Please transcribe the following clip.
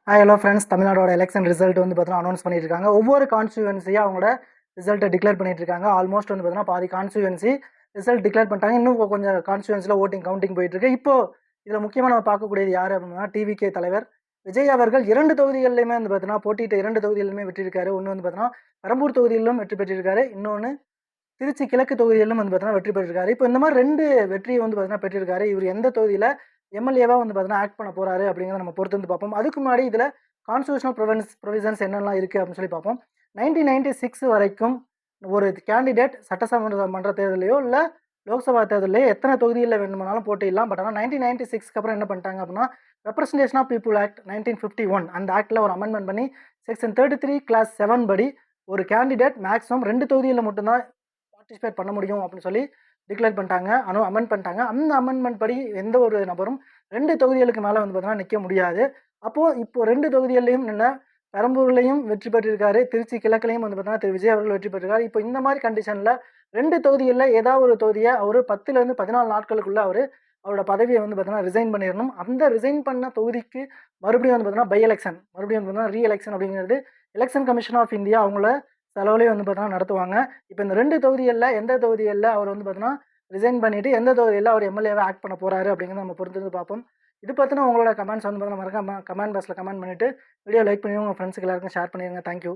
Hello friends, தமிழ்நாடோட election result வந்து பார்த்தீங்கன்னா announce பண்ணிட்டு இருக்காங்க. ஒவ்வொரு கான்ஸ்டியூவன்சியாக அவங்களோட ரிசல்ட்டை டிக்ளேர் பண்ணிட்டு இருக்காங்க. ஆல்மோஸ்ட் வந்து பார்த்தீங்கன்னா பாதி கான்ஸ்டியூவன்சி ரிசல்ட் டிக்ளேர் பண்ணிட்டாங்க. இன்னும் கொஞ்சம் கான்ஸ்டியூவன்சியில் ஓட்டிங் கவுண்டிங் போயிட்டு இருக்கு. இப்போ இதில் முக்கியமாக நம்ம பார்க்கக்கூடியது யார் அப்படின்னா டிவிகே தலைவர் விஜய் அவர்கள் 2 தொகுதிகளிலுமே வந்து பார்த்தீங்கன்னா போட்டியிட்ட 2 தொகுதிகளிலுமே வெற்றி இருக்காரு. ஒன்று வந்து பார்த்தீங்கன்னா பெரம்பூர் தொகுதியிலும் வெற்றி பெற்றிருக்காரு. இன்னொன்று திருச்சி கிழக்கு தொகுதியிலும் வந்து பார்த்தீங்கன்னா வெற்றி பெற்றிருக்காரு. இப்போ இந்த மாதிரி 2 வெற்றியை வந்து பார்த்தீங்கன்னா பெற்றிருக்காரு. இவர் எந்த தொகுதியில் எம்எல்ஏவா வந்து பார்த்தீங்கன்னா ஆக்ட் பண்ண போறாரு அப்படிங்கிறத நம்ம பொறுத்து வந்து பார்ப்போம். அதுக்கு முன்னாடி இதில் கான்ஸ்டியூஷனல் ப்ரொவிஷன்ஸ் என்னெல்லாம் இருக்குது அப்படின்னு சொல்லி பார்ப்போம். 1996 வரைக்கும் ஒரு கேண்டிடேட் சட்டசபை தேர்தலையோ இல்லை லோக்சபா தேர்தலையோ எத்தனை தொகுதியில் வேணுமானாலும் போட்டிடலாம். பட் ஆனால் 1996க்கு அப்புறம் என்ன பண்ணிட்டாங்க அப்படின்னா ரெப்ரஸன்டேஷன் ஆஃப் பீப்புள் ஆக்ட் 1951 அந்த ஆக்டில் ஒரு அமெண்ட்மெண்ட் பண்ணி செக்ஷன் 33 கிளாஸ் 7 படி ஒரு கேண்டிடேட் மேக்ஸிமம் 2 தொகுதியில் மட்டும்தான் பார்ட்டிசிபேட் பண்ண முடியும் அப்படின்னு சொல்லி டிக்ளேர் பண்ணிட்டாங்க. அமெண்ட் பண்ணிட்டாங்க. அந்த அமெண்ட்மெண்ட் படி எந்த ஒரு நபரும் 2 தொகுதிகளுக்கு மேலே வந்து பார்த்தீங்கன்னா நிற்க முடியாது. அப்போது இப்போ 2 தொகுதிகளிலையும் நின்ன பெரம்பூர்லையும் வெற்றி பெற்றிருக்காரு. திருச்சி கிழக்குலையும் வந்து பார்த்தீங்கன்னா திரு விஜய் அவர்கள் வெற்றி பெற்றிருக்காரு. இப்போ இந்த மாதிரி கண்டிஷனில் 2 தொகுதிகளில் ஏதாவது ஒரு தொகுதியை அவர் 10லேருந்து 14 நாட்களுக்குள்ள அவரோட பதவியை வந்து பார்த்தீங்கன்னா ரிசைன் பண்ணிடணும். அந்த ரிசைன் பண்ண தொகுதிக்கு மறுபடியும் வந்து பார்த்தீங்கன்னா பை எலெக்ஷன், மறுபடியும் வந்து பார்த்தீங்கன்னா ரீ எலெக்ஷன் அப்படிங்கிறது எலெக்ஷன் கமிஷன் ஆஃப் இந்தியா அவங்கள செலவுலேயே வந்து பார்த்தீங்கன்னா நடத்துவாங்க. இப்போ இந்த 2 தொகுதிகளில் எந்த தொகுதிகளில் அவர் வந்து பார்த்தீங்கன்னா ரிசைன் பண்ணிவிட்டு எந்த தொகுதியில் அவர் எம்எல்ஏவாக ஆக்ட் பண்ண போகிறாரு அப்படிங்கிறத நம்ம பொறுத்து பார்ப்போம். இது பற்றின உங்களோட கமெண்ட்ஸ் வந்து பார்த்தீங்கன்னா மறக்காம கமெண்ட் பாக்ஸில் கமெண்ட் பண்ணிவிட்டு வீடியோ லைக் பண்ணி உங்கள் ஃப்ரெண்ட்ஸுக்கு எல்லாருக்கும் ஷேர் பண்ணிடுங்க. தேங்க்யூ.